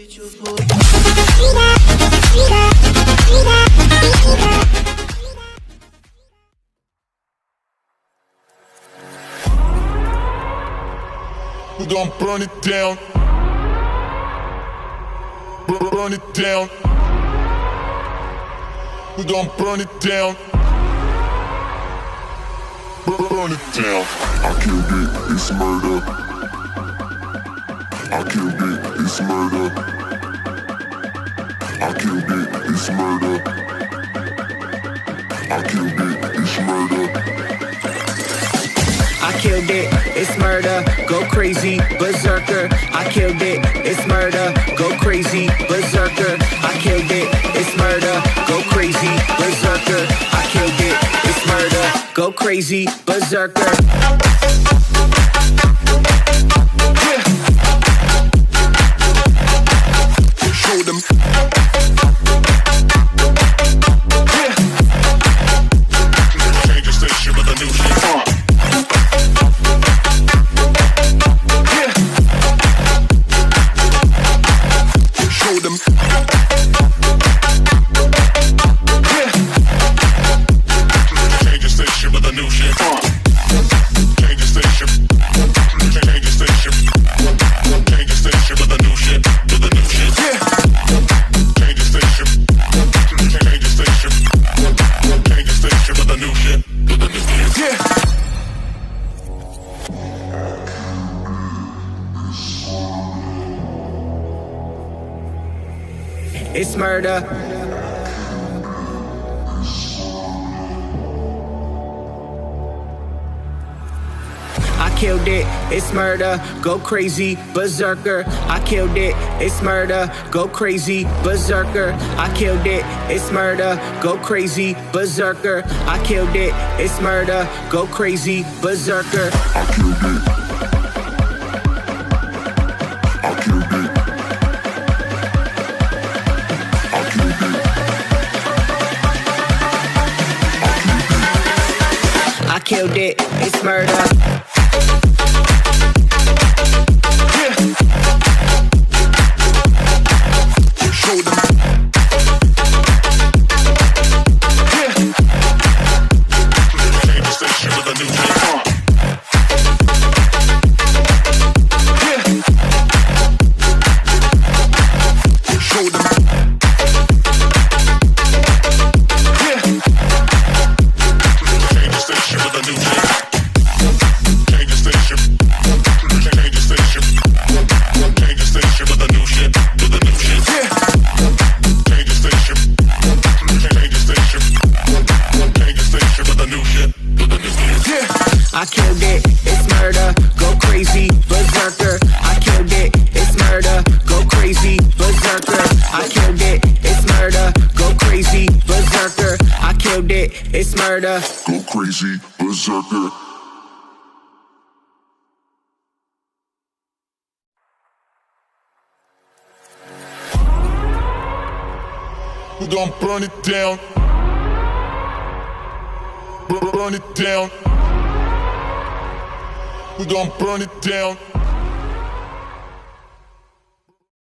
We gon' burn it down. Burn it down. We gon' burn it down. Burn it down. I killed it, it's murder. I killed it, it's murder. I killed it, it's murder. I killed it, it's murder. I killed it, it's murder, go crazy, berserker. I killed it, it's murder, go crazy, berserker. I killed it, it's murder, go crazy, berserker. I killed it, it's murder, go crazy, berserker. Show them. Change the station with a new shit. Show them. Change the station with a new shit. Change the station. Change the station. Change the station with a new shit. With a new shit. Change the station. Change the station. Change the station with a new shit. With a new shit. It's murder. I killed it, it's murder, go crazy, berserker. I killed it, it's murder, go crazy, berserker. I killed it, it's murder, go crazy, berserker. I killed it, it's murder, go crazy, berserker. I killed it. I killed it. I killed it. I killed it, it's murder. Show them. Change the station with a new shit. Show them. Change the station with a new shit. Change the station. Change the station. Change the station with a new shit. With a new shit. Change the station. Change the station. Change the station with a new shit. With a new shit. I killed it, it's murder, go crazy, berserker. I killed it, it's murder, go crazy, berserker. I killed it, it's murder, go crazy, berserker. I killed it, it's murder. Go crazy, berserker. We gon' burn it down. Burn it down. We gon' burn it down.